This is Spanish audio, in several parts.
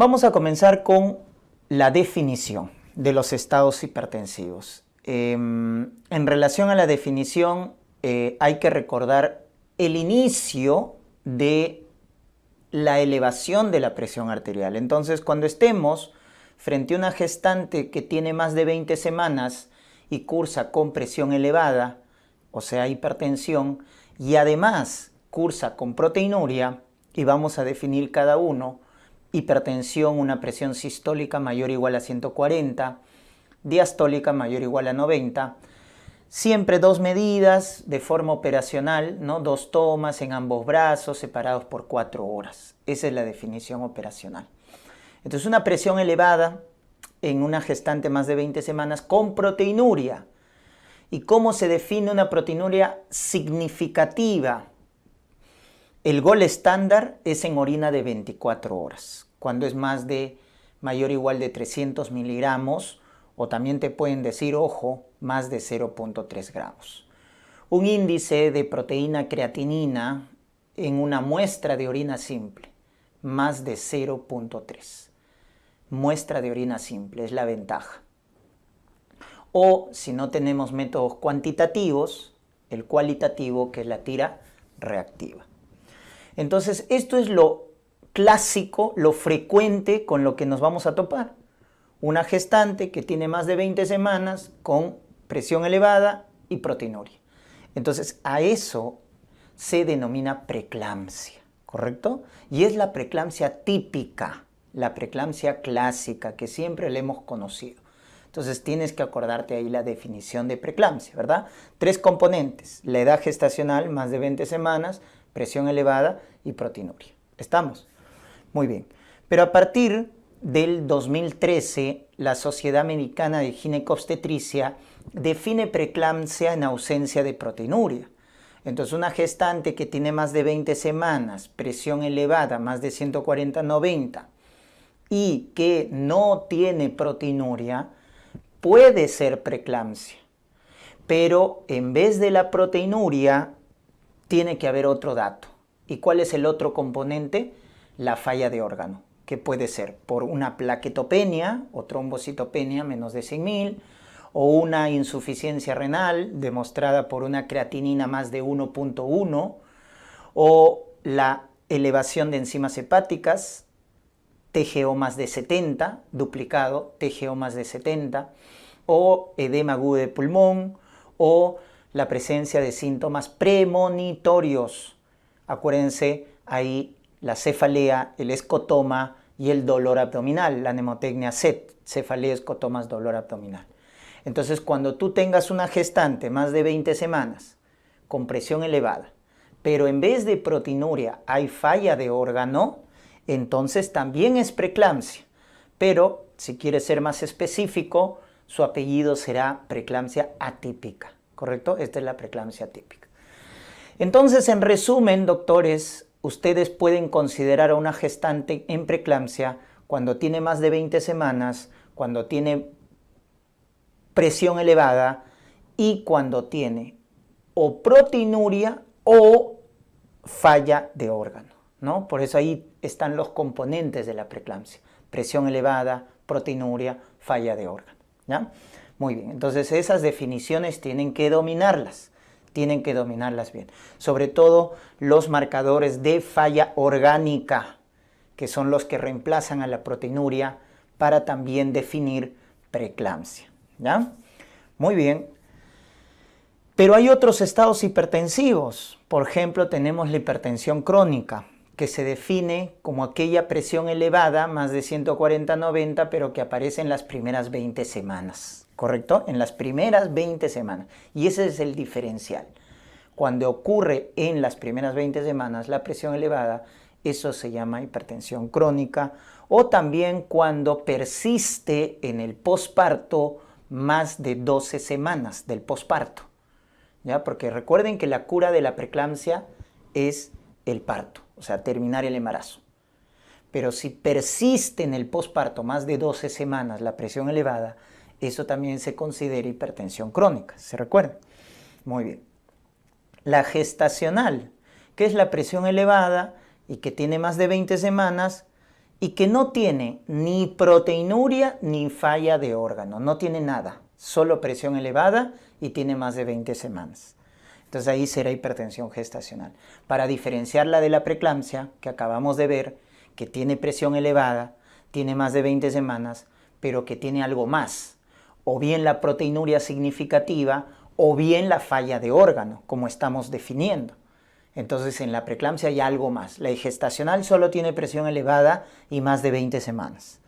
Vamos a comenzar con la definición de los estados hipertensivos. En relación a la definición, hay que recordar el inicio de la elevación de la presión arterial. Entonces, cuando estemos frente a una gestante que tiene más de 20 semanas y cursa con presión elevada, o sea, hipertensión, y además cursa con proteinuria, y vamos a definir cada uno: hipertensión, una presión sistólica mayor o igual a 140, diastólica mayor o igual a 90, siempre dos medidas de forma operacional, ¿no? 2 tomas en ambos brazos separados por 4 horas. Esa es la definición operacional. Entonces, una presión elevada en una gestante más de 20 semanas con proteinuria. ¿Y cómo se define una proteinuria significativa? El gol estándar es en orina de 24 horas, cuando es mayor o igual de 300 miligramos, o también te pueden decir, ojo, más de 0.3 gramos. Un índice de proteína creatinina en una muestra de orina simple, más de 0.3. Muestra de orina simple, es la ventaja. O si no tenemos métodos cuantitativos, el cualitativo, que es la tira reactiva. Entonces, esto es lo clásico, lo frecuente con lo que nos vamos a topar. Una gestante que tiene más de 20 semanas con presión elevada y proteinuria. Entonces, a eso se denomina preeclampsia, ¿correcto? Y es la preeclampsia típica, la preeclampsia clásica que siempre la hemos conocido. Entonces, tienes que acordarte ahí la definición de preeclampsia, ¿verdad? 3 componentes: la edad gestacional, más de 20 semanas, presión elevada y proteinuria. ¿Estamos? Muy bien. Pero a partir del 2013, la Sociedad Americana de Ginecobstetricia define preeclampsia en ausencia de proteinuria. Entonces, una gestante que tiene más de 20 semanas, presión elevada, más de 140/90, y que no tiene proteinuria, puede ser preeclampsia. Pero en vez de la proteinuria, tiene que haber otro dato. ¿Y cuál es el otro componente? La falla de órgano, que puede ser por una plaquetopenia o trombocitopenia menos de 100.000, o una insuficiencia renal demostrada por una creatinina más de 1.1, o la elevación de enzimas hepáticas, TGO más de 70, duplicado, TGO más de 70, o edema agudo de pulmón, o la presencia de síntomas premonitorios. Acuérdense ahí la cefalea, el escotoma y el dolor abdominal, la mnemotecnia CET, cefalea, escotomas, dolor abdominal. Entonces, cuando tú tengas una gestante más de 20 semanas con presión elevada, pero en vez de proteinuria hay falla de órgano, entonces también es preeclampsia. Pero si quieres ser más específico, su apellido será preeclampsia atípica, ¿correcto? Esta es la preeclampsia típica. Entonces, en resumen, doctores, ustedes pueden considerar a una gestante en preeclampsia cuando tiene más de 20 semanas, cuando tiene presión elevada y cuando tiene o proteinuria o falla de órgano, ¿no? Por eso ahí están los componentes de la preeclampsia: presión elevada, proteinuria, falla de órgano, ¿ya? Muy bien, entonces esas definiciones tienen que dominarlas bien. Sobre todo los marcadores de falla orgánica, que son los que reemplazan a la proteinuria para también definir preeclampsia, ¿ya? Muy bien. Pero hay otros estados hipertensivos. Por ejemplo, tenemos la hipertensión crónica, que se define como aquella presión elevada, más de 140/90, pero que aparece en las primeras 20 semanas, ¿correcto? En las primeras 20 semanas. Y ese es el diferencial. Cuando ocurre en las primeras 20 semanas la presión elevada, eso se llama hipertensión crónica, o también cuando persiste en el posparto más de 12 semanas del posparto, ¿ya? Porque recuerden que la cura de la preeclampsia es el parto, o sea, terminar el embarazo. Pero si persiste en el posparto más de 12 semanas la presión elevada, eso también se considera hipertensión crónica, ¿se recuerdan? Muy bien. La gestacional, que es la presión elevada y que tiene más de 20 semanas y que no tiene ni proteinuria ni falla de órgano, no tiene nada, solo presión elevada y tiene más de 20 semanas. Entonces ahí será hipertensión gestacional. Para diferenciarla de la preeclampsia, que acabamos de ver, que tiene presión elevada, tiene más de 20 semanas, pero que tiene algo más, o bien la proteinuria significativa, o bien la falla de órgano, como estamos definiendo. Entonces en la preeclampsia hay algo más. La gestacional solo tiene presión elevada y más de 20 semanas.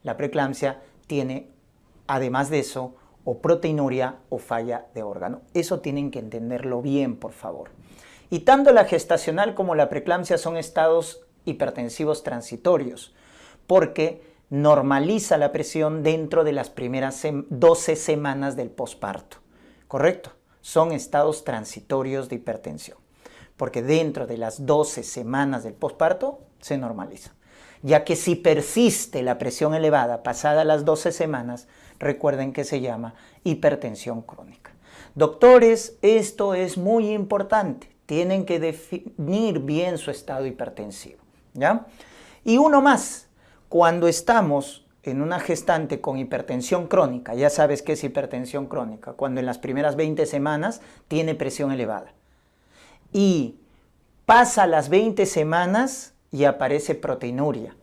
La preeclampsia tiene, además de eso, o proteinuria o falla de órgano. Eso tienen que entenderlo bien, por favor. Y tanto la gestacional como la preeclampsia son estados hipertensivos transitorios, porque normaliza la presión dentro de las primeras 12 semanas del posparto. ¿Correcto? Son estados transitorios de hipertensión, porque dentro de las 12 semanas del posparto se normaliza. Ya que si persiste la presión elevada pasada las 12 semanas, recuerden que se llama hipertensión crónica. Doctores, esto es muy importante. Tienen que definir bien su estado hipertensivo, ¿ya? Y uno más, cuando estamos en una gestante con hipertensión crónica, ya sabes qué es hipertensión crónica, cuando en las primeras 20 semanas tiene presión elevada. Y pasa las 20 semanas y aparece proteinuria.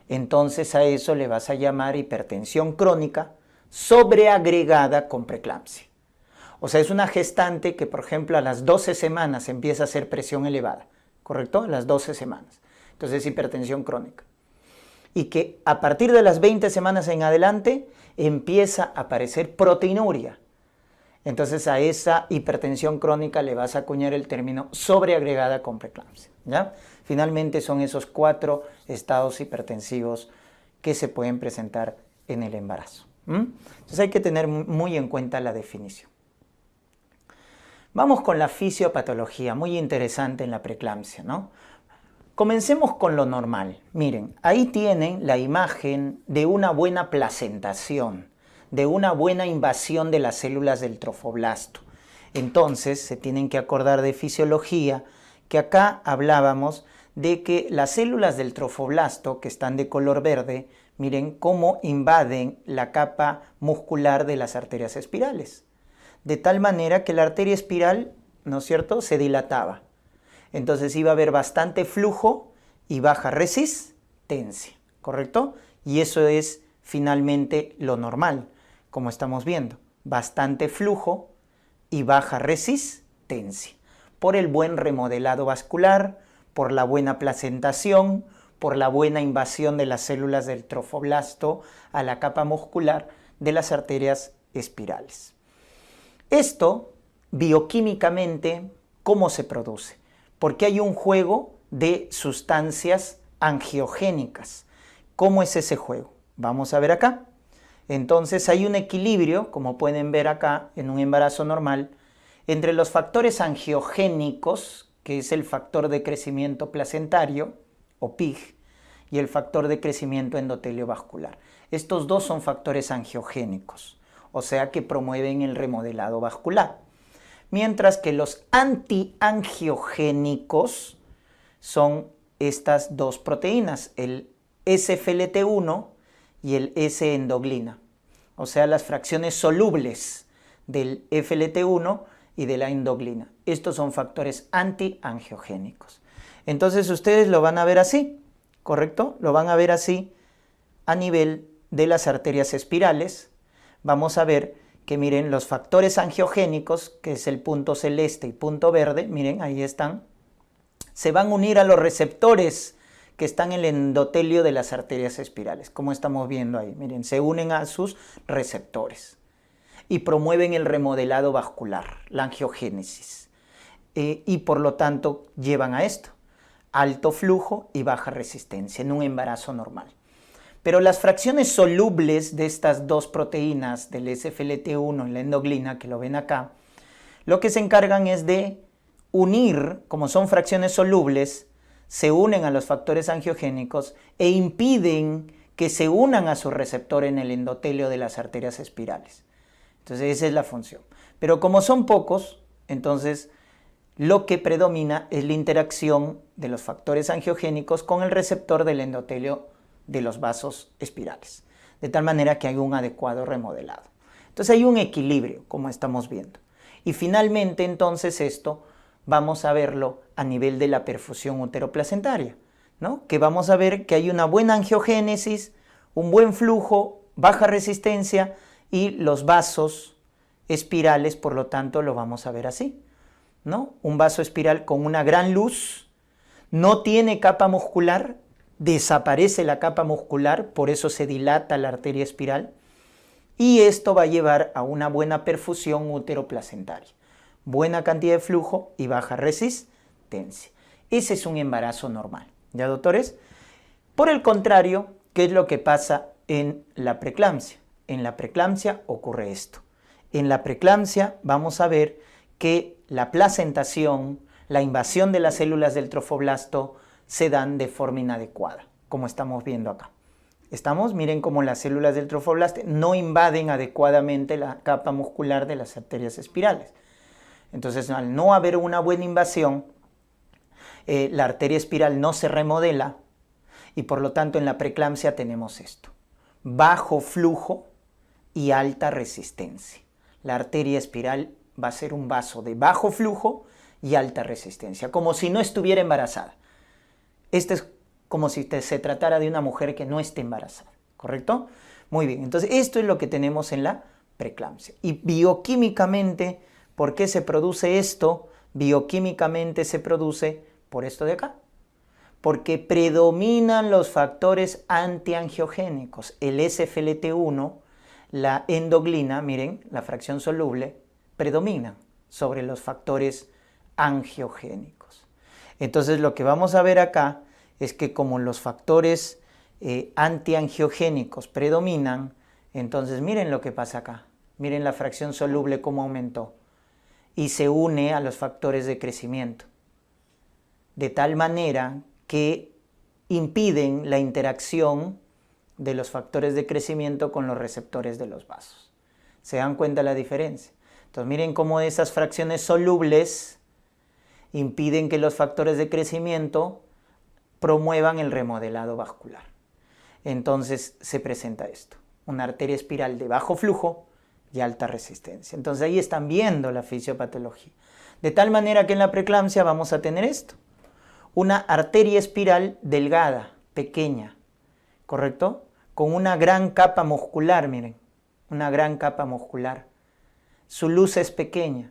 Entonces a eso le vas a llamar hipertensión crónica sobreagregada con preeclampsia. O sea, es una gestante que, por ejemplo, a las 12 semanas empieza a hacer presión elevada, ¿correcto? A las 12 semanas. Entonces es hipertensión crónica. Y que a partir de las 20 semanas en adelante empieza a aparecer proteinuria. Entonces a esa hipertensión crónica le vas a acuñar el término sobreagregada con preeclampsia, ¿ya? Finalmente son esos 4 estados hipertensivos que se pueden presentar en el embarazo. Entonces hay que tener muy en cuenta la definición. Vamos con la fisiopatología, muy interesante en la preeclampsia, ¿no? Comencemos con lo normal. Miren, ahí tienen la imagen de una buena placentación, de una buena invasión de las células del trofoblasto. Entonces, se tienen que acordar de fisiología, que acá hablábamos de que las células del trofoblasto, que están de color verde, miren cómo invaden la capa muscular de las arterias espirales. De tal manera que la arteria espiral, ¿no es cierto?, se dilataba. Entonces iba a haber bastante flujo y baja resistencia, ¿correcto? Y eso es finalmente lo normal, como estamos viendo. Bastante flujo y baja resistencia. Por el buen remodelado vascular, por la buena placentación, por la buena invasión de las células del trofoblasto a la capa muscular de las arterias espirales. Esto, bioquímicamente, ¿cómo se produce? Porque hay un juego de sustancias angiogénicas. ¿Cómo es ese juego? Vamos a ver acá. Entonces hay un equilibrio, como pueden ver acá, en un embarazo normal, entre los factores angiogénicos, que es el factor de crecimiento placentario, o PIG, y el factor de crecimiento endotelio vascular. Estos dos son factores angiogénicos, o sea que promueven el remodelado vascular. Mientras que los antiangiogénicos son estas dos proteínas, el SFLT1 y el S-endoglina, o sea, las fracciones solubles del FLT1 y de la endoglina. Estos son factores antiangiogénicos. Entonces ustedes lo van a ver así, ¿correcto? Lo van a ver así a nivel de las arterias espirales. Vamos a ver que miren los factores angiogénicos, que es el punto celeste y punto verde, miren ahí están, se van a unir a los receptores que están en el endotelio de las arterias espirales, como estamos viendo ahí, miren, se unen a sus receptores y promueven el remodelado vascular, la angiogénesis, y por lo tanto llevan a esto, alto flujo y baja resistencia en un embarazo normal. Pero las fracciones solubles de estas dos proteínas, del SFLT1 y la endoglina, que lo ven acá, lo que se encargan es de unir, como son fracciones solubles, se unen a los factores angiogénicos e impiden que se unan a su receptor en el endotelio de las arterias espirales. Entonces esa es la función. Pero como son pocos, entonces lo que predomina es la interacción de los factores angiogénicos con el receptor del endotelio de los vasos espirales, de tal manera que hay un adecuado remodelado. Entonces hay un equilibrio, como estamos viendo. Y finalmente, entonces, esto vamos a verlo a nivel de la perfusión uteroplacentaria, ¿no? Que vamos a ver que hay una buena angiogénesis, un buen flujo, baja resistencia y los vasos espirales, por lo tanto, lo vamos a ver así, ¿no? Un vaso espiral con una gran luz, no tiene capa muscular, desaparece la capa muscular, por eso se dilata la arteria espiral, y esto va a llevar a una buena perfusión uteroplacentaria, buena cantidad de flujo y baja resistencia. Ese es un embarazo normal, ¿ya, doctores? Por el contrario, ¿qué es lo que pasa en la preeclampsia? En la preeclampsia ocurre esto. En la preeclampsia vamos a ver que la placentación, la invasión de las células del trofoblasto se dan de forma inadecuada, como estamos viendo acá. Miren cómo las células del trofoblasto no invaden adecuadamente la capa muscular de las arterias espirales. Entonces, al no haber una buena invasión, la arteria espiral no se remodela y por lo tanto en la preeclampsia tenemos esto: bajo flujo y alta resistencia. La arteria espiral va a ser un vaso de bajo flujo y alta resistencia, como si no estuviera embarazada. Este es como si se tratara de una mujer que no esté embarazada, ¿correcto? Muy bien, entonces esto es lo que tenemos en la preeclampsia. Y bioquímicamente, ¿por qué se produce esto? Bioquímicamente se produce por esto de acá, porque predominan los factores antiangiogénicos, el SFLT1, la endoglina, miren, la fracción soluble, predominan sobre los factores angiogénicos. Entonces lo que vamos a ver acá es que como los factores antiangiogénicos predominan, entonces miren lo que pasa acá. Miren la fracción soluble cómo aumentó y se une a los factores de crecimiento, de tal manera que impiden la interacción de los factores de crecimiento con los receptores de los vasos. ¿Se dan cuenta la diferencia? Entonces miren cómo esas fracciones solubles impiden que los factores de crecimiento promuevan el remodelado vascular. Entonces se presenta esto: una arteria espiral de bajo flujo y alta resistencia. Entonces ahí están viendo la fisiopatología. De tal manera que en la preeclampsia vamos a tener esto: una arteria espiral delgada, pequeña, ¿correcto? Con una gran capa muscular, miren, una gran capa muscular. Su luz es pequeña.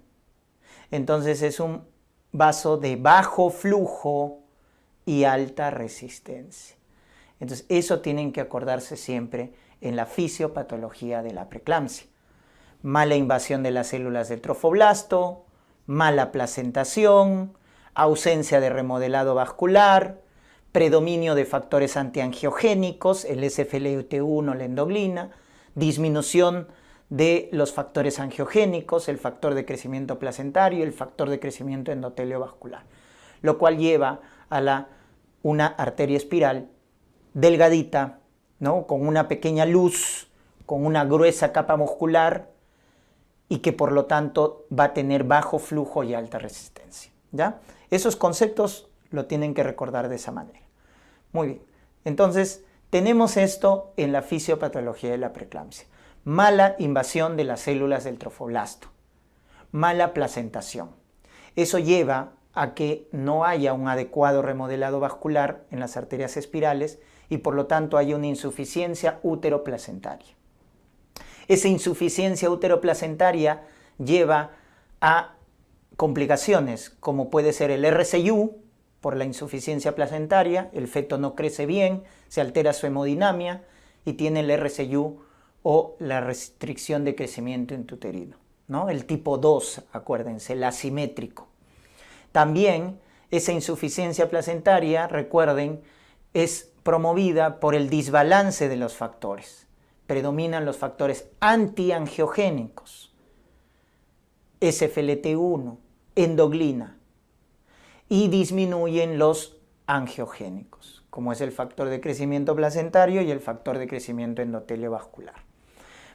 Entonces es un vaso de bajo flujo y alta resistencia. Entonces eso tienen que acordarse siempre en la fisiopatología de la preeclampsia. Mala invasión de las células del trofoblasto, mala placentación, ausencia de remodelado vascular, predominio de factores antiangiogénicos, el SFLT1, la endoglina, disminución de los factores angiogénicos, el factor de crecimiento placentario, el factor de crecimiento endotelio vascular, lo cual lleva a una arteria espiral delgadita, ¿no? Con una pequeña luz, con una gruesa capa muscular y que por lo tanto va a tener bajo flujo y alta resistencia, ¿ya? Esos conceptos lo tienen que recordar de esa manera. Muy bien, entonces tenemos esto en la fisiopatología de la preeclampsia: mala invasión de las células del trofoblasto, mala placentación. Eso lleva a que no haya un adecuado remodelado vascular en las arterias espirales y por lo tanto haya una insuficiencia uteroplacentaria. Esa insuficiencia uteroplacentaria lleva a complicaciones como puede ser el RCU por la insuficiencia placentaria, el feto no crece bien, se altera su hemodinamia y tiene el RCU o la restricción de crecimiento intrauterino, ¿no? El tipo 2, acuérdense, el asimétrico. También esa insuficiencia placentaria, recuerden, es promovida por el desbalance de los factores. Predominan los factores antiangiogénicos, SFLT1, endoglina, y disminuyen los angiogénicos, como es el factor de crecimiento placentario y el factor de crecimiento endotelio vascular.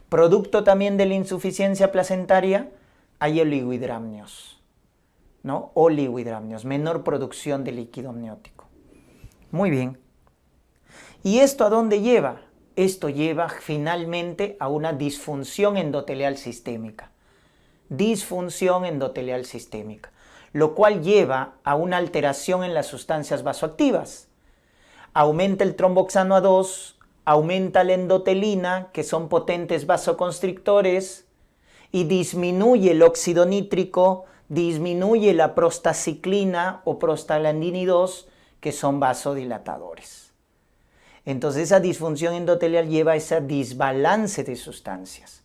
Producto también de la insuficiencia placentaria hay oligohidramnios, ¿no? Oligohidramnios, menor producción de líquido amniótico. Muy bien. ¿Y esto a dónde lleva? Esto lleva finalmente a una disfunción endotelial sistémica. Disfunción endotelial sistémica, lo cual lleva a una alteración en las sustancias vasoactivas. Aumenta el tromboxano A2, aumenta la endotelina, que son potentes vasoconstrictores, y disminuye el óxido nítrico, disminuye la prostaciclina o prostaglandina 2, que son vasodilatadores. Entonces esa disfunción endotelial lleva a ese desbalance de sustancias,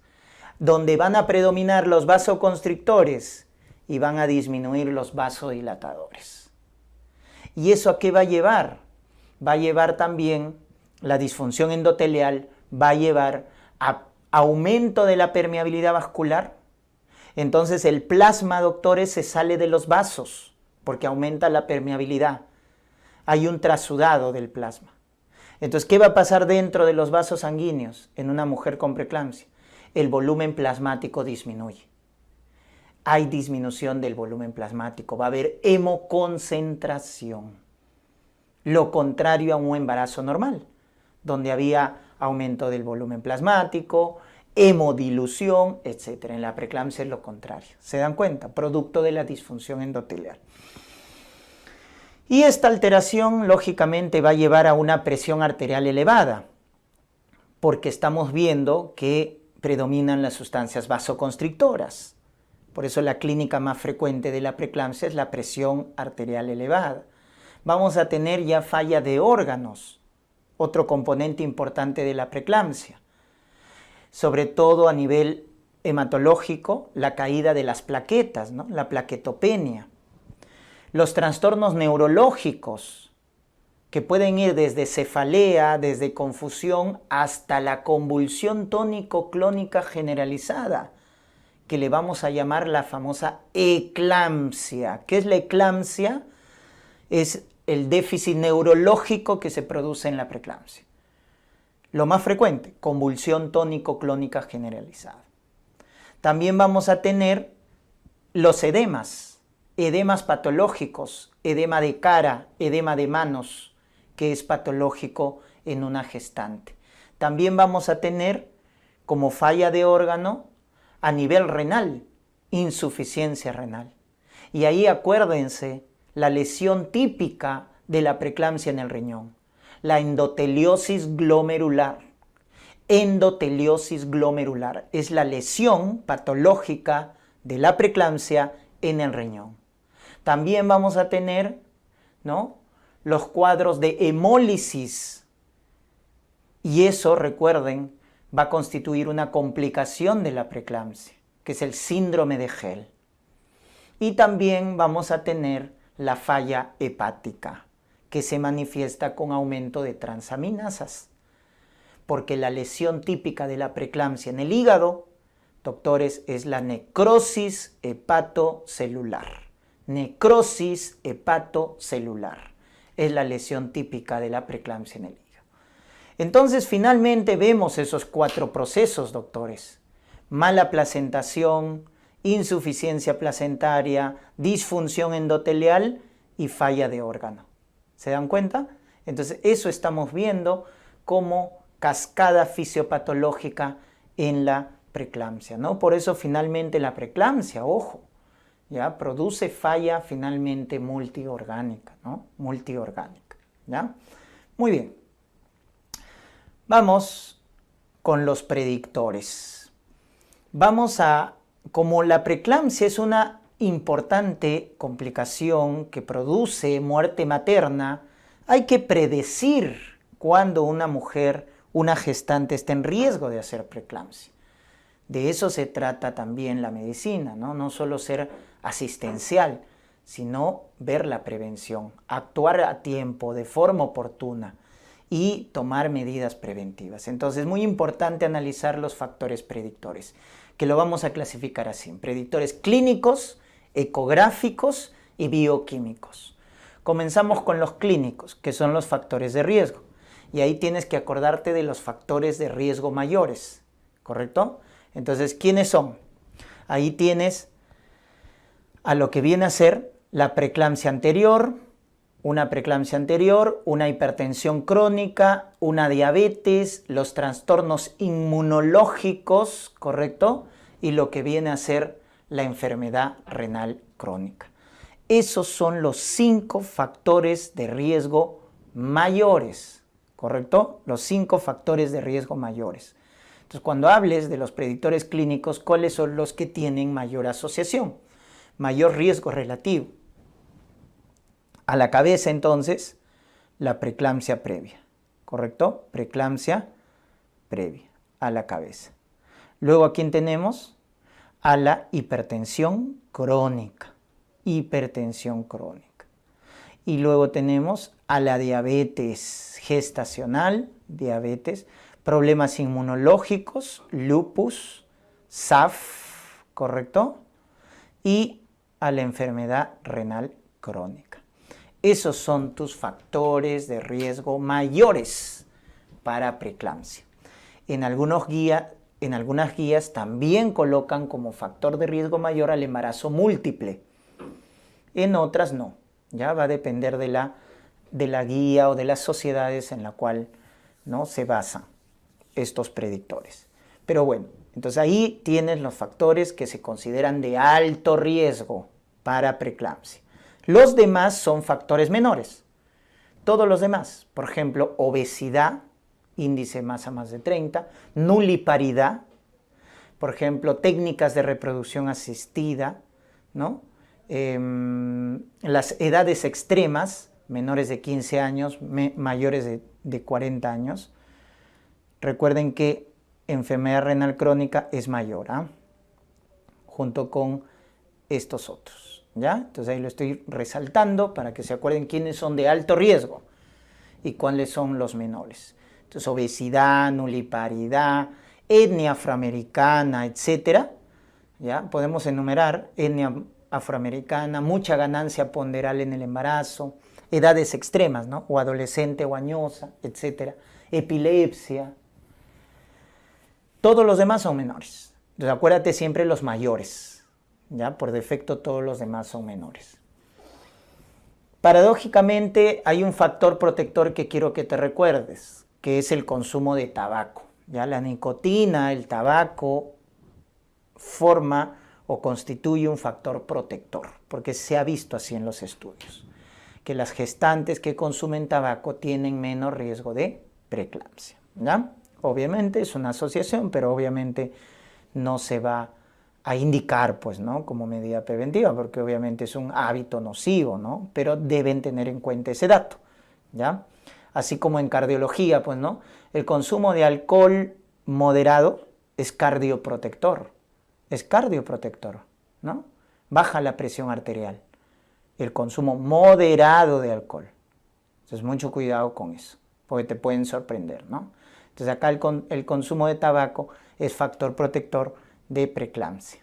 donde van a predominar los vasoconstrictores y van a disminuir los vasodilatadores. ¿Y eso a qué va a llevar? Va a llevar también, la disfunción endotelial va a llevar a aumento de la permeabilidad vascular. Entonces el plasma, doctores, se sale de los vasos porque aumenta la permeabilidad. Hay un trasudado del plasma. Entonces, ¿qué va a pasar dentro de los vasos sanguíneos en una mujer con preeclampsia? El volumen plasmático disminuye. Hay disminución del volumen plasmático, va a haber hemoconcentración. Lo contrario a un embarazo normal, donde había aumento del volumen plasmático, hemodilución, etc. En la preeclampsia es lo contrario. ¿Se dan cuenta? Producto de la disfunción endotelial. Y esta alteración, lógicamente, va a llevar a una presión arterial elevada, porque estamos viendo que predominan las sustancias vasoconstrictoras. Por eso la clínica más frecuente de la preeclampsia es la presión arterial elevada. Vamos a tener ya falla de órganos, otro componente importante de la preeclampsia. Sobre todo a nivel hematológico, la caída de las plaquetas, ¿no? La plaquetopenia. Los trastornos neurológicos, que pueden ir desde cefalea, desde confusión, hasta la convulsión tónico-clónica generalizada, que le vamos a llamar la famosa eclampsia. ¿Qué es la eclampsia? Es el déficit neurológico que se produce en la preeclampsia. Lo más frecuente, convulsión tónico-clónica generalizada. También vamos a tener los edemas patológicos, edema de cara, edema de manos, que es patológico en una gestante. También vamos a tener como falla de órgano a nivel renal, insuficiencia renal. Y ahí acuérdense la lesión típica de la preeclampsia en el riñón, la endoteliosis glomerular. Endoteliosis glomerular es la lesión patológica de la preeclampsia en el riñón. También vamos a tener, ¿no?, los cuadros de hemólisis, y eso, recuerden, va a constituir una complicación de la preeclampsia, que es el síndrome de Gell. Y también vamos a tener la falla hepática, que se manifiesta con aumento de transaminasas, porque la lesión típica de la preeclampsia en el hígado, doctores, es la necrosis hepatocelular. Necrosis hepatocelular es la lesión típica de la preeclampsia en el hígado. Entonces, finalmente vemos esos 4 procesos, doctores: mala placentación, insuficiencia placentaria, disfunción endotelial y falla de órgano. ¿Se dan cuenta? Entonces, eso estamos viendo como cascada fisiopatológica en la preeclampsia, ¿no? Por eso, finalmente, la preeclampsia, ojo, ¿ya?, produce falla finalmente multiorgánica, ¿no? Multiorgánica, ¿ya? Muy bien. Vamos con los predictores. Como la preeclampsia es una importante complicación que produce muerte materna, hay que predecir cuando una mujer, una gestante, está en riesgo de hacer preeclampsia. De eso se trata también la medicina, ¿no? No solo ser asistencial, sino ver la prevención, actuar a tiempo, de forma oportuna y tomar medidas preventivas. Entonces es muy importante analizar los factores predictores, que lo vamos a clasificar así: predictores clínicos, ecográficos y bioquímicos. Comenzamos con los clínicos, que son los factores de riesgo. Y ahí tienes que acordarte de los factores de riesgo mayores, ¿correcto? Entonces, ¿quiénes son? Ahí tienes a lo que viene a ser la preeclampsia anterior, una preeclampsia anterior, una hipertensión crónica, una diabetes, los trastornos inmunológicos, ¿correcto? Y lo que viene a ser la enfermedad renal crónica. Esos son los 5 factores de riesgo mayores, ¿correcto? Los 5 factores de riesgo mayores. Entonces, cuando hables de los predictores clínicos, ¿cuáles son los que tienen mayor asociación? Mayor riesgo relativo. A la cabeza, entonces, la preeclampsia previa, ¿correcto? Preeclampsia previa, a la cabeza. Luego, ¿a quién tenemos? A la hipertensión crónica. Hipertensión crónica. Y luego tenemos a la diabetes gestacional, diabetes, problemas inmunológicos, lupus, SAF, ¿correcto? Y a la enfermedad renal crónica. Esos son tus factores de riesgo mayores para preeclampsia. En algunas guías también colocan como factor de riesgo mayor al embarazo múltiple. En otras no. Ya va a depender de la guía o de las sociedades en la cual, ¿no?, se basan estos predictores. Pero bueno, entonces ahí tienes los factores que se consideran de alto riesgo para preeclampsia. Los demás son factores menores. Todos los demás, por ejemplo, obesidad, índice de masa más de 30, nuliparidad, por ejemplo, técnicas de reproducción asistida, ¿no? Las edades extremas, menores de 15 años, mayores de 40 años. Recuerden que enfermedad renal crónica es mayor, ¿ah? Junto con estos otros. ¿Ya? Entonces ahí lo estoy resaltando para que se acuerden quiénes son de alto riesgo y cuáles son los menores. Entonces obesidad, nuliparidad, etnia afroamericana, etc. ¿Ya? Podemos enumerar etnia afroamericana, mucha ganancia ponderal en el embarazo, edades extremas, ¿no? O adolescente o añosa, etc. Epilepsia. Todos los demás son menores. Entonces acuérdate siempre los mayores. ¿Ya? Por defecto todos los demás son menores. Paradójicamente hay un factor protector que quiero que te recuerdes, que es el consumo de tabaco. ¿Ya? La nicotina, el tabaco, forma o constituye un factor protector, porque se ha visto así en los estudios, que las gestantes que consumen tabaco tienen menos riesgo de preeclampsia. ¿Ya? Obviamente es una asociación, pero obviamente no se va a indicar, pues, ¿no?, como medida preventiva, porque obviamente es un hábito nocivo, ¿no? Pero deben tener en cuenta ese dato, ¿ya? Así como en cardiología, pues, ¿no? El consumo de alcohol moderado es cardioprotector, ¿no? Baja la presión arterial, el consumo moderado de alcohol. Entonces, mucho cuidado con eso, porque te pueden sorprender, ¿no? Entonces, acá el consumo de tabaco es factor protector de preeclampsia.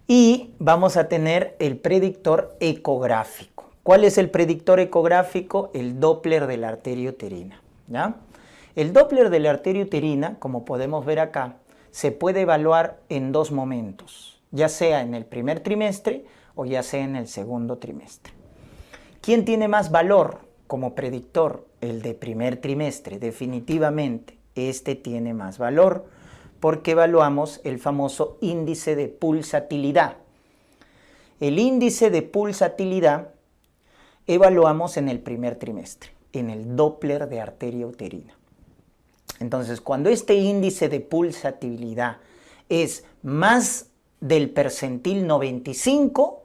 Y vamos a tener el predictor ecográfico. ¿Cuál es el predictor ecográfico? El Doppler de la arteria uterina, ¿ya? El Doppler de la arteria uterina, como podemos ver acá, se puede evaluar en 2 momentos, ya sea en el primer trimestre o ya sea en el segundo trimestre. ¿Quién tiene más valor como predictor? El de primer trimestre, definitivamente. Este tiene más valor, porque evaluamos el famoso índice de pulsatilidad. El índice de pulsatilidad evaluamos en el primer trimestre, en el Doppler de arteria uterina. Entonces, cuando este índice de pulsatilidad es más del percentil 95,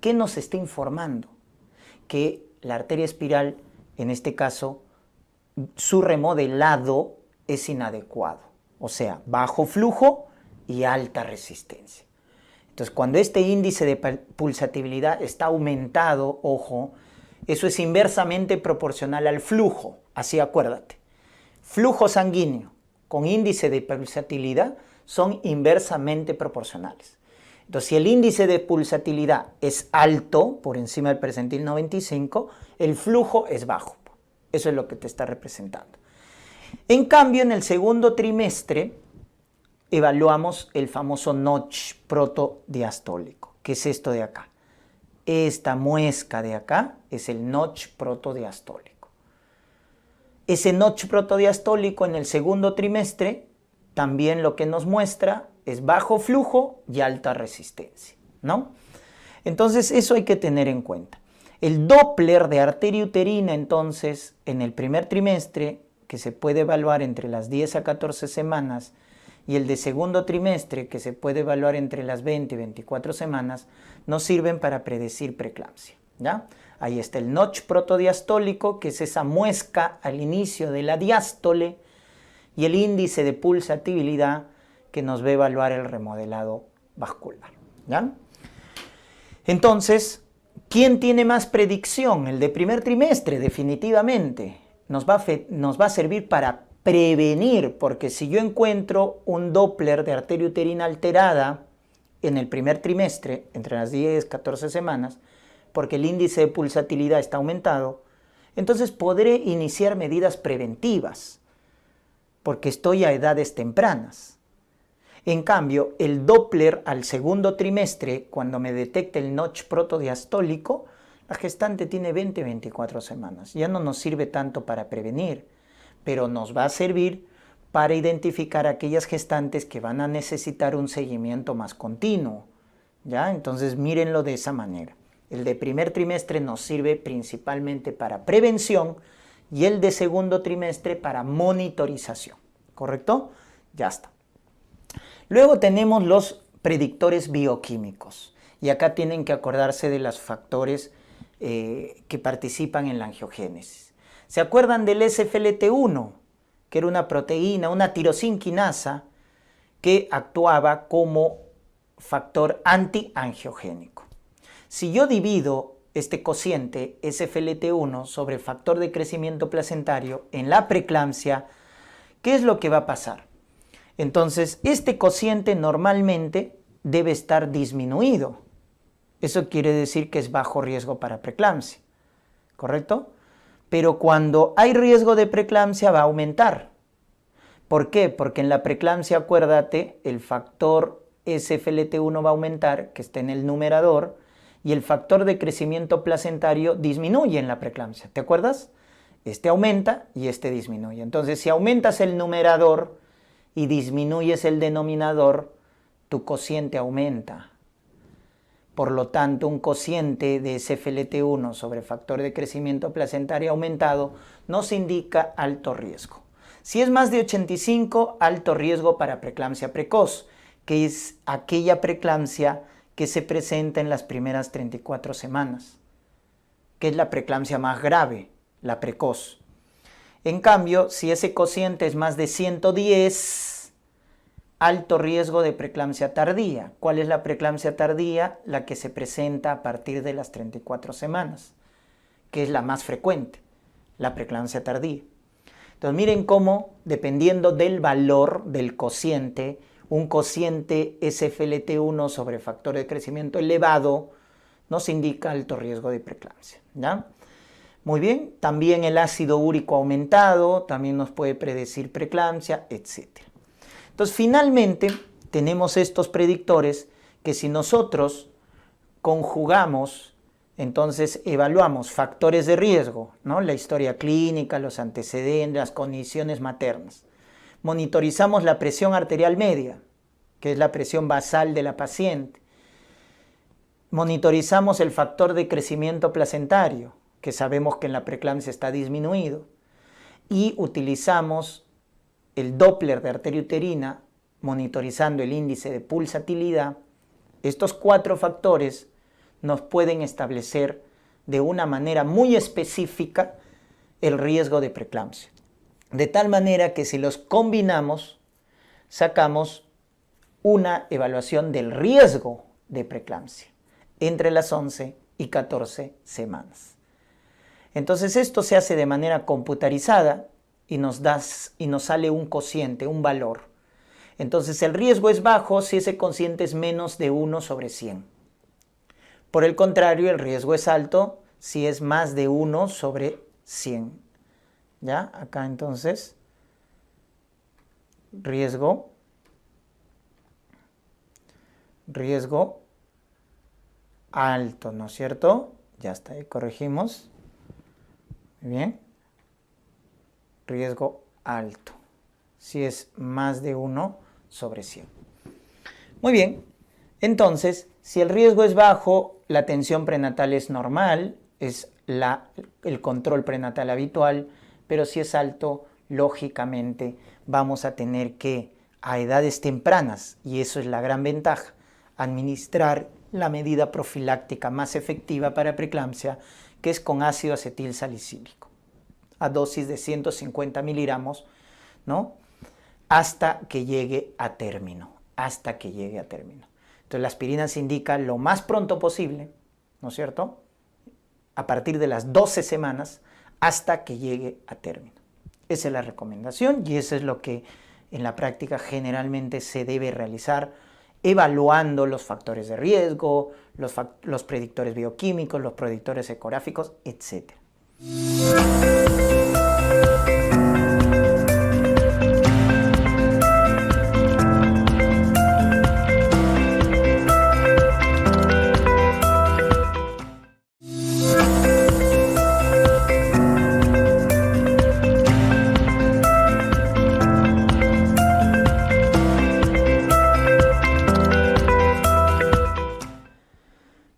¿qué nos está informando? Que la arteria espiral, en este caso, su remodelado es inadecuado. O sea, bajo flujo y alta resistencia. Entonces, cuando este índice de pulsatividad está aumentado, ojo, eso es inversamente proporcional al flujo. Así acuérdate. Flujo sanguíneo con índice de pulsatilidad son inversamente proporcionales. Entonces, si el índice de pulsatilidad es alto, por encima del percentil 95, el flujo es bajo. Eso es lo que te está representando. En cambio, en el segundo trimestre evaluamos el famoso notch protodiastólico. ¿Qué es esto de acá? esta muesca de acá es el notch protodiastólico. Ese notch protodiastólico en el segundo trimestre también lo que nos muestra es bajo flujo y alta resistencia, ¿no? Entonces eso hay que tener en cuenta. El Doppler de arteria uterina entonces en el primer trimestre, que se puede evaluar entre las 10 a 14 semanas, y el de segundo trimestre, que se puede evaluar entre las 20 y 24 semanas, nos sirven para predecir preeclampsia, ¿ya? Ahí está el notch protodiastólico, que es esa muesca al inicio de la diástole, y el índice de pulsatividad, que nos va a evaluar el remodelado vascular, ¿ya? Entonces, ¿quién tiene más predicción? El de primer trimestre, definitivamente. Nos va a servir para prevenir, porque si yo encuentro un Doppler de arteria uterina alterada en el primer trimestre, entre las 10 y 14 semanas, porque el índice de pulsatilidad está aumentado, entonces podré iniciar medidas preventivas, porque estoy a edades tempranas. En cambio, el Doppler al segundo trimestre, cuando me detecta el notch protodiastólico, la gestante tiene 20-24 semanas. Ya no nos sirve tanto para prevenir, pero nos va a servir para identificar aquellas gestantes que van a necesitar un seguimiento más continuo, ¿ya? Entonces mírenlo de esa manera. El de primer trimestre nos sirve principalmente para prevención y el de segundo trimestre para monitorización, ¿correcto? Ya está. Luego tenemos los predictores bioquímicos y acá tienen que acordarse de los factores que participan en la angiogénesis. ¿Se acuerdan del SFLT1? Que era una proteína, una tirosinquinasa que actuaba como factor antiangiogénico. Si yo divido este cociente SFLT1 sobre factor de crecimiento placentario en la preeclampsia, ¿qué es lo que va a pasar? Entonces, este cociente normalmente debe estar disminuido. Eso quiere decir que es bajo riesgo para preeclampsia, ¿correcto? Pero cuando hay riesgo de preeclampsia va a aumentar. ¿Por qué? Porque en la preeclampsia, acuérdate, el factor SFLT1 va a aumentar, que está en el numerador, y el factor de crecimiento placentario disminuye en la preeclampsia. ¿Te acuerdas? Este aumenta y este disminuye. Entonces, si aumentas el numerador y disminuyes el denominador, tu cociente aumenta. Por lo tanto, un cociente de SFLT1 sobre factor de crecimiento placentario aumentado nos indica alto riesgo. Si es más de 85, alto riesgo para preeclampsia precoz, que es aquella preeclampsia que se presenta en las primeras 34 semanas, que es la preeclampsia más grave, la precoz. En cambio, si ese cociente es más de 110, alto riesgo de preeclampsia tardía. ¿Cuál es la preeclampsia tardía? La que se presenta a partir de las 34 semanas, que es la más frecuente, la preeclampsia tardía. Entonces miren cómo, dependiendo del valor del cociente, un cociente SFLT1 sobre factor de crecimiento elevado nos indica alto riesgo de preeclampsia, ¿ya? Muy bien, también el ácido úrico aumentado también nos puede predecir preeclampsia, etc. Entonces, finalmente, tenemos estos predictores que si nosotros conjugamos, entonces evaluamos factores de riesgo, ¿no? La historia clínica, los antecedentes, las condiciones maternas. Monitorizamos la presión arterial media, que es la presión basal de la paciente. Monitorizamos el factor de crecimiento placentario, que sabemos que en la preeclampsia está disminuido. Y utilizamos el Doppler de arteria uterina, monitorizando el índice de pulsatilidad. Estos 4 factores nos pueden establecer de una manera muy específica el riesgo de preeclampsia. De tal manera que si los combinamos, sacamos una evaluación del riesgo de preeclampsia entre las 11 y 14 semanas. Entonces esto se hace de manera computarizada y nos sale un cociente, un valor. Entonces el riesgo es bajo si ese cociente es menos de 1 sobre 100. Por el contrario, el riesgo es alto si es más de 1 sobre 100. ¿Ya? Acá entonces, riesgo alto, ¿no es cierto? Ya está, ahí corregimos. Muy bien. Riesgo alto. Si es más de 1/100. Muy bien. Entonces, si el riesgo es bajo, la atención prenatal es normal, es el control prenatal habitual, pero si es alto, lógicamente vamos a tener que, a edades tempranas, y eso es la gran ventaja, administrar la medida profiláctica más efectiva para preeclampsia, que es con ácido acetil salicílico, a dosis de 150 miligramos, ¿no? Hasta que llegue a término, Entonces la aspirina se indica lo más pronto posible, ¿no es cierto? A partir de las 12 semanas hasta que llegue a término. Esa es la recomendación y eso es lo que en la práctica generalmente se debe realizar, evaluando los factores de riesgo, los predictores bioquímicos, los predictores ecográficos, etc.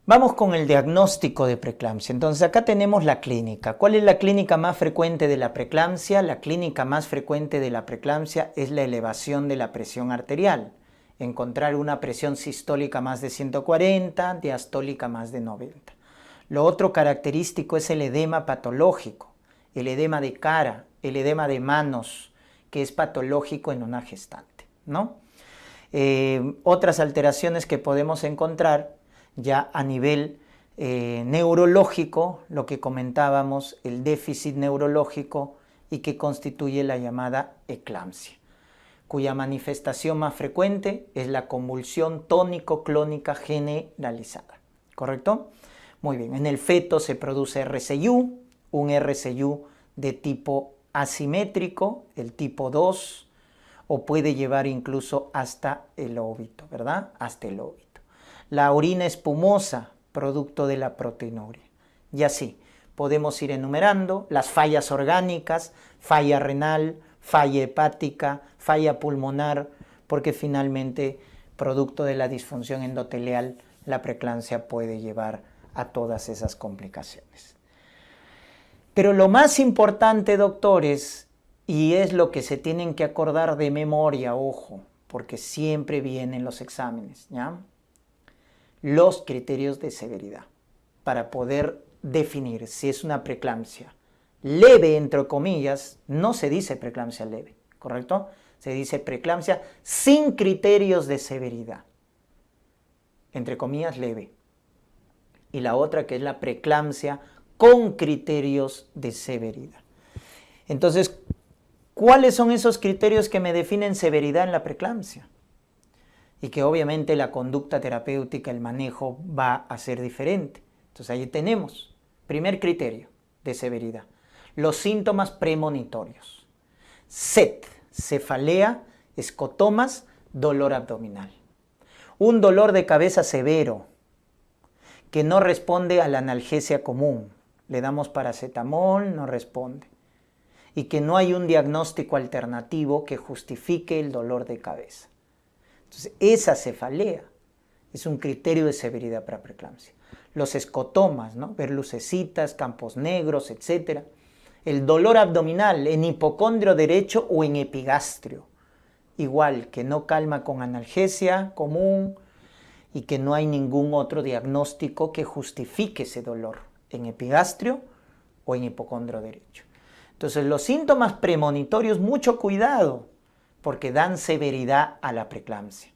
Vamos con el diagnóstico de preeclampsia. Entonces acá tenemos la clínica. ¿Cuál es la clínica más frecuente de la preeclampsia? La clínica más frecuente de la preeclampsia es la elevación de la presión arterial. Encontrar una presión sistólica más de 140, diastólica más de 90. Lo otro característico es el edema patológico, el edema de cara, el edema de manos, que es patológico en una gestante, ¿no? Otras alteraciones que podemos encontrar ya a nivel neurológico, lo que comentábamos, el déficit neurológico y que constituye la llamada eclampsia, cuya manifestación más frecuente es la convulsión tónico-clónica generalizada, ¿correcto? Muy bien, en el feto se produce RCU, un RCU de tipo asimétrico, el tipo 2, o puede llevar incluso hasta el óbito, ¿verdad? Hasta el óbito. La orina espumosa, producto de la proteinuria. Y así, podemos ir enumerando las fallas orgánicas, falla renal, falla hepática, falla pulmonar, porque finalmente, producto de la disfunción endotelial, la preeclampsia puede llevar a todas esas complicaciones. Pero lo más importante, doctores, y es lo que se tienen que acordar de memoria, ojo, porque siempre vienen los exámenes, ¿ya? Los criterios de severidad para poder definir si es una preeclampsia leve, entre comillas. No se dice preeclampsia leve, ¿correcto? Se dice preeclampsia sin criterios de severidad, entre comillas leve. Y la otra que es la preeclampsia con criterios de severidad. Entonces, ¿cuáles son esos criterios que me definen severidad en la preeclampsia? Y que obviamente la conducta terapéutica, el manejo va a ser diferente. Entonces ahí tenemos, primer criterio de severidad, los síntomas premonitorios. SET, cefalea, escotomas, dolor abdominal. Un dolor de cabeza severo que no responde a la analgesia común. Le damos paracetamol, no responde. Y que no hay un diagnóstico alternativo que justifique el dolor de cabeza. Entonces, esa cefalea es un criterio de severidad para preeclampsia. Los escotomas, ¿no? Ver lucecitas, campos negros, etc. El dolor abdominal en hipocondrio derecho o en epigastrio. Igual, que no calma con analgesia común y que no hay ningún otro diagnóstico que justifique ese dolor en epigastrio o en hipocondrio derecho. Entonces, los síntomas premonitorios, mucho cuidado, porque dan severidad a la preeclampsia.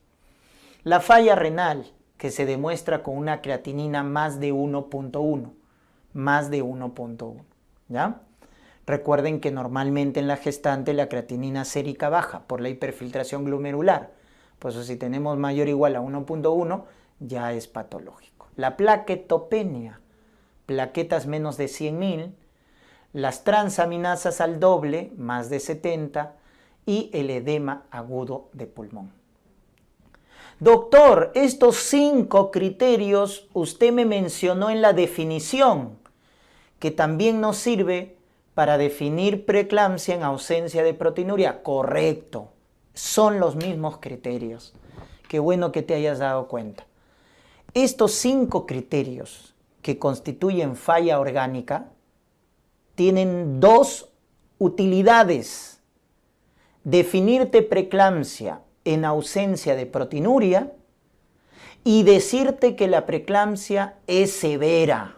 La falla renal, que se demuestra con una creatinina más de 1.1, ¿ya? Recuerden que normalmente en la gestante la creatinina sérica baja por la hiperfiltración glomerular. Por eso si tenemos mayor o igual a 1.1, ya es patológico. La plaquetopenia, plaquetas menos de 100.000, las transaminasas al doble, más de 70, y el edema agudo de pulmón. Doctor, estos 5 criterios usted me mencionó en la definición, que también nos sirve para definir preeclampsia en ausencia de proteinuria. Correcto, son los mismos criterios. Qué bueno que te hayas dado cuenta. Estos 5 criterios que constituyen falla orgánica tienen 2 utilidades. Definirte preeclampsia en ausencia de proteinuria y decirte que la preeclampsia es severa.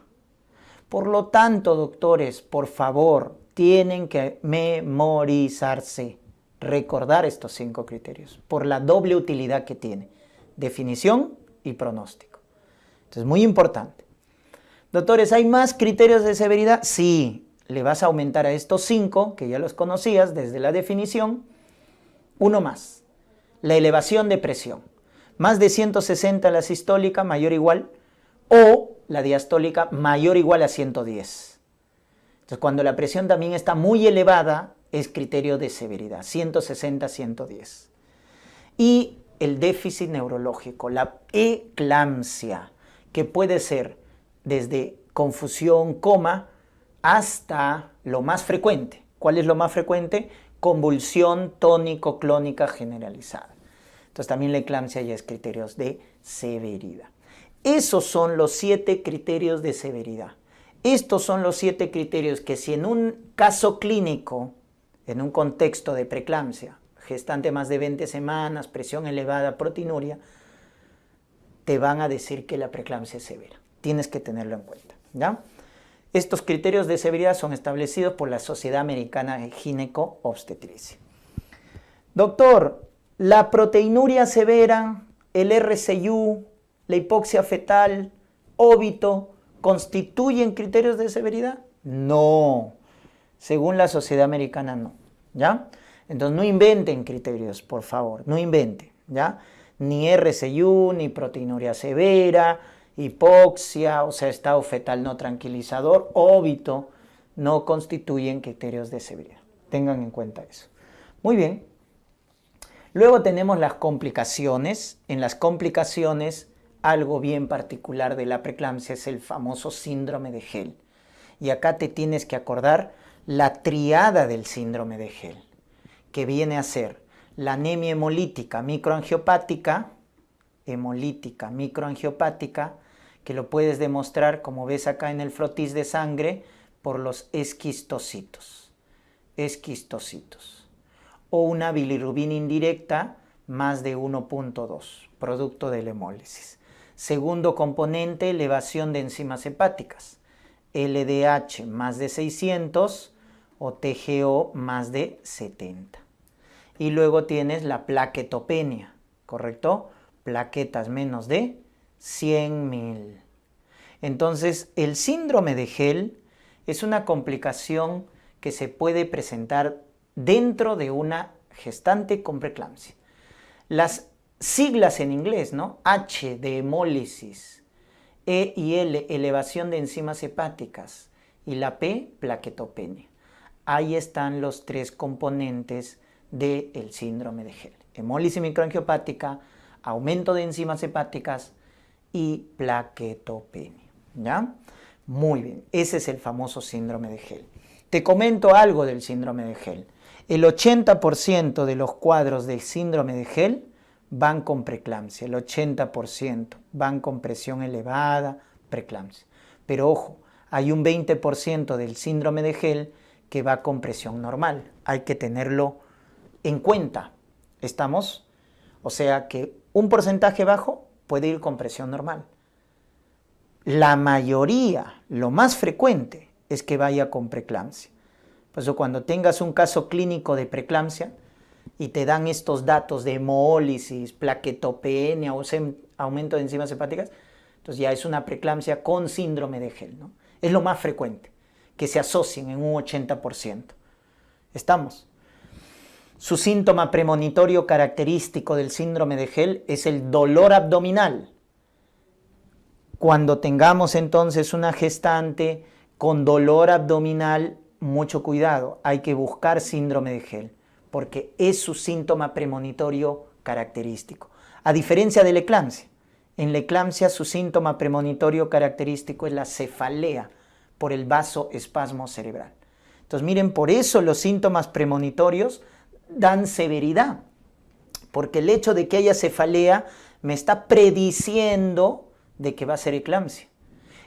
Por lo tanto, doctores, por favor, tienen que memorizarse, recordar estos 5 criterios, por la doble utilidad que tiene, definición y pronóstico. Entonces, muy importante. Doctores, ¿hay más criterios de severidad? Sí, le vas a aumentar a estos 5, que ya los conocías desde la definición, uno más, la elevación de presión. Más de 160 la sistólica, mayor o igual, o la diastólica mayor o igual a 110. Entonces, cuando la presión también está muy elevada, es criterio de severidad, 160, 110. Y el déficit neurológico, la eclampsia, que puede ser desde confusión, coma, hasta lo más frecuente. ¿Cuál es lo más frecuente? Convulsión tónico-clónica generalizada. Entonces, también la eclampsia ya es criterios de severidad. Esos son los 7 criterios de severidad. Estos son los 7 criterios que si en un caso clínico, en un contexto de preeclampsia, gestante más de 20 semanas, presión elevada, proteinuria, te van a decir que la preeclampsia es severa. Tienes que tenerlo en cuenta, ¿ya? Estos criterios de severidad son establecidos por la Sociedad Americana de Gineco-Obstetricia. Doctor, la proteinuria severa, el RCU, la hipoxia fetal, óbito, ¿constituyen criterios de severidad? No, según la Sociedad Americana no, ¿ya? Entonces no inventen criterios, por favor, no inventen, ¿ya? Ni RCU, ni proteinuria severa, hipoxia, o sea, estado fetal no tranquilizador, óbito, no constituyen criterios de severidad. Tengan en cuenta eso. Muy bien. Luego tenemos las complicaciones. En las complicaciones, algo bien particular de la preeclampsia es el famoso síndrome de Hell. Y acá te tienes que acordar la triada del síndrome de Hell, que viene a ser la anemia hemolítica microangiopática, que lo puedes demostrar, como ves acá en el frotis de sangre, por los esquistocitos. O una bilirrubina indirecta más de 1.2, producto de la hemólisis. Segundo componente, elevación de enzimas hepáticas. LDH más de 600 o TGO más de 70. Y luego tienes la plaquetopenia, ¿correcto? Plaquetas menos de 100.000. Entonces, el síndrome de Hell es una complicación que se puede presentar dentro de una gestante con preeclampsia. Las siglas en inglés, ¿no? H de hemólisis, E y L, elevación de enzimas hepáticas, y la P, plaquetopenia. Ahí están los 3 componentes del síndrome de Hell. Hemólisis microangiopática, aumento de enzimas hepáticas y plaquetopenia, ¿ya? Muy bien, ese es el famoso síndrome de Hell. Te comento algo del síndrome de Hell. El 80% de los cuadros del síndrome de Hell van con preeclampsia, el 80% van con presión elevada, preeclampsia. Pero ojo, hay un 20% del síndrome de Hell que va con presión normal. Hay que tenerlo en cuenta. ¿Estamos? O sea que un porcentaje bajo puede ir con presión normal. La mayoría, lo más frecuente, es que vaya con preeclampsia. Por eso cuando tengas un caso clínico de preeclampsia y te dan estos datos de hemólisis, plaquetopenia o aumento de enzimas hepáticas, entonces ya es una preeclampsia con síndrome de Hell, ¿no? Es lo más frecuente, que se asocien en un 80%. ¿Estamos? Su síntoma premonitorio característico del síndrome de Hell es el dolor abdominal. Cuando tengamos entonces una gestante con dolor abdominal, mucho cuidado, hay que buscar síndrome de Hell, porque es su síntoma premonitorio característico. A diferencia de la eclampsia. En la eclampsia su síntoma premonitorio característico es la cefalea por el vasoespasmo cerebral. Entonces miren, por eso los síntomas premonitorios dan severidad, porque el hecho de que haya cefalea me está prediciendo de que va a ser eclampsia.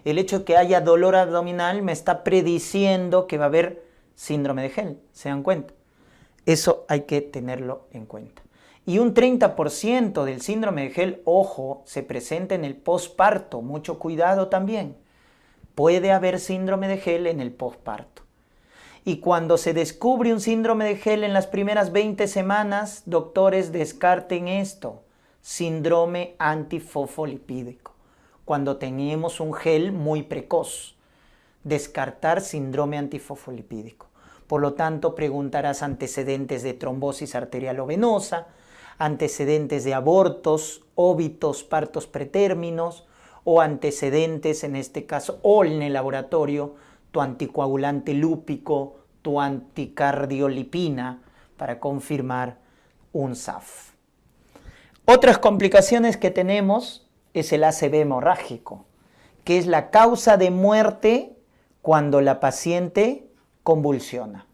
El hecho de que haya dolor abdominal me está prediciendo que va a haber síndrome de Hell, ¿se dan cuenta? Eso hay que tenerlo en cuenta. Y un 30% del síndrome de Hell, ojo, se presenta en el posparto, mucho cuidado también. Puede haber síndrome de Hell en el posparto. Y cuando se descubre un síndrome de Hell en las primeras 20 semanas, doctores, descarten esto, síndrome antifosfolipídico. Cuando tenemos un Hell muy precoz, descartar síndrome antifosfolipídico. Por lo tanto, preguntarás antecedentes de trombosis arterial o venosa, antecedentes de abortos, óbitos, partos pretérminos, o antecedentes, en este caso, o en el laboratorio, tu anticoagulante lúpico, tu anticardiolipina, para confirmar un SAF. Otras complicaciones que tenemos es el ACV hemorrágico, que es la causa de muerte cuando la paciente convulsiona.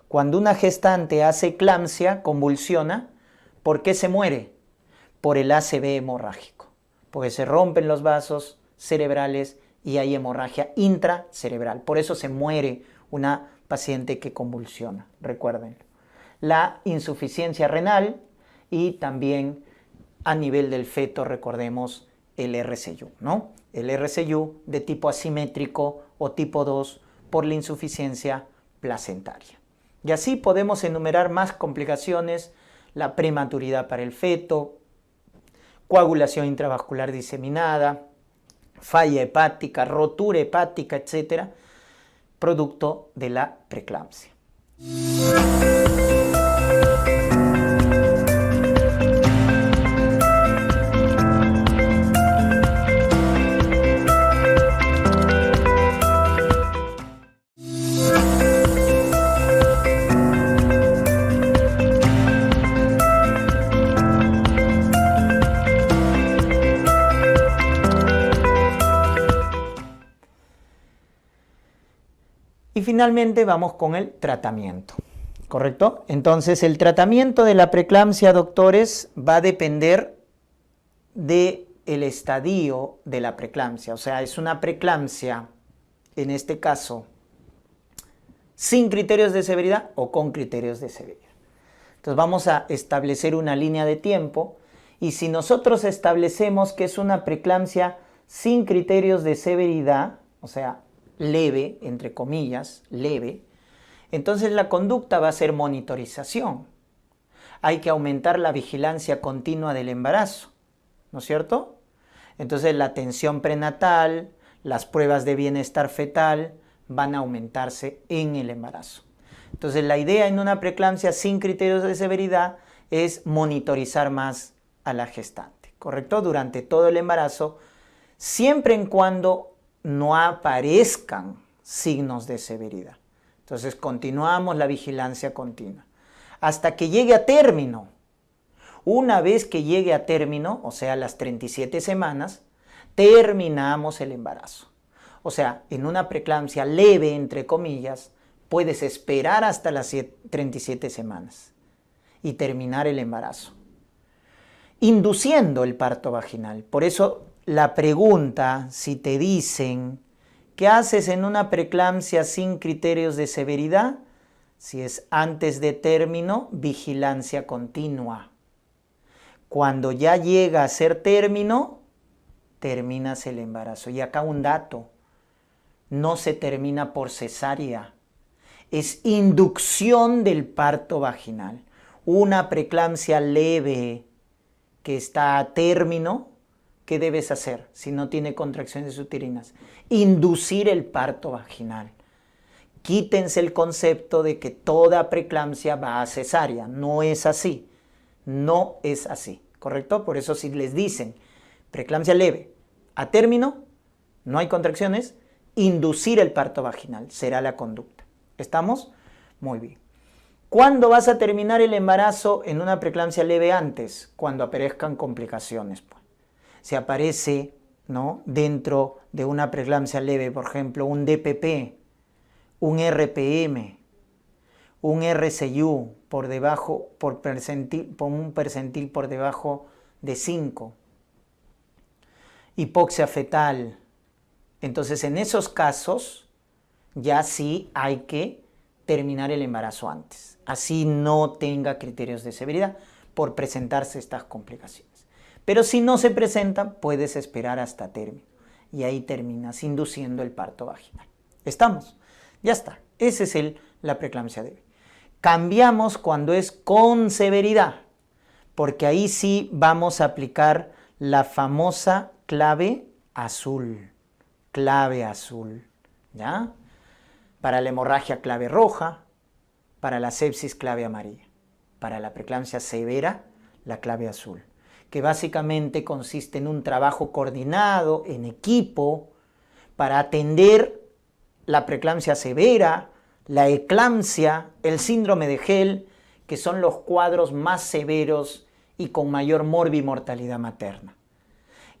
Cuando una gestante hace eclampsia, convulsiona, ¿por qué se muere? Por el ACV hemorrágico, porque se rompen los vasos cerebrales y hay hemorragia intracerebral. Por eso se muere una paciente que convulsiona, recuérdenlo. La insuficiencia renal y también a nivel del feto, recordemos el RCU, ¿no? El RCU de tipo asimétrico o tipo 2 por la insuficiencia placentaria. Y así podemos enumerar más complicaciones: la prematuridad para el feto, coagulación intravascular diseminada, falla hepática, rotura hepática, etcétera, producto de la preeclampsia. Y finalmente vamos con el tratamiento, ¿correcto? Entonces el tratamiento de la preeclampsia, doctores, va a depender del estadio de la preeclampsia. O sea, es una preeclampsia, en este caso, sin criterios de severidad o con criterios de severidad. Entonces vamos a establecer una línea de tiempo, y si nosotros establecemos que es una preeclampsia sin criterios de severidad, o sea, leve, entre comillas, leve, entonces la conducta va a ser monitorización. Hay que aumentar la vigilancia continua del embarazo, ¿no es cierto? Entonces la atención prenatal, las pruebas de bienestar fetal van a aumentarse en el embarazo. Entonces la idea en una preeclampsia sin criterios de severidad es monitorizar más a la gestante, ¿correcto? Durante todo el embarazo, siempre en cuando no aparezcan signos de severidad. Entonces continuamos la vigilancia continua hasta que llegue a término. Una vez que llegue a término, o sea, las 37 semanas, terminamos el embarazo. O sea, en una preeclampsia leve, entre comillas, puedes esperar hasta las 37 semanas y terminar el embarazo, induciendo el parto vaginal. Por eso la pregunta, si te dicen, ¿qué haces en una preeclampsia sin criterios de severidad? Si es antes de término, vigilancia continua. Cuando ya llega a ser término, terminas el embarazo. Y acá un dato: no se termina por cesárea, es inducción del parto vaginal. Una preeclampsia leve que está a término, ¿qué debes hacer si no tiene contracciones uterinas? Inducir el parto vaginal. Quítense el concepto de que toda preeclampsia va a cesárea. No es así. No es así, ¿correcto? Por eso si les dicen preeclampsia leve, a término, no hay contracciones, inducir el parto vaginal será la conducta. ¿Estamos? Muy bien. ¿Cuándo vas a terminar el embarazo en una preeclampsia leve antes? Cuando aparezcan complicaciones. Pues. Si aparece, ¿no?, dentro de una preeclampsia leve, por ejemplo, un DPP, un RPM, un RCU por debajo, por un percentil por debajo de 5, hipoxia fetal. Entonces, en esos casos, ya sí hay que terminar el embarazo antes. Así no tenga criterios de severidad por presentarse estas complicaciones. Pero si no se presentan, puedes esperar hasta término. Y ahí terminas induciendo el parto vaginal. ¿Estamos? Ya está. Esa es la preeclampsia leve. Cambiamos cuando es con severidad, porque ahí sí vamos a aplicar la famosa clave azul. Clave azul. ¿Ya? Para la hemorragia, clave roja. Para la sepsis, clave amarilla. Para la preeclampsia severa, la clave azul, que básicamente consiste en un trabajo coordinado, en equipo, para atender la preeclampsia severa, la eclampsia, el síndrome de Hell, que son los cuadros más severos y con mayor morbimortalidad materna.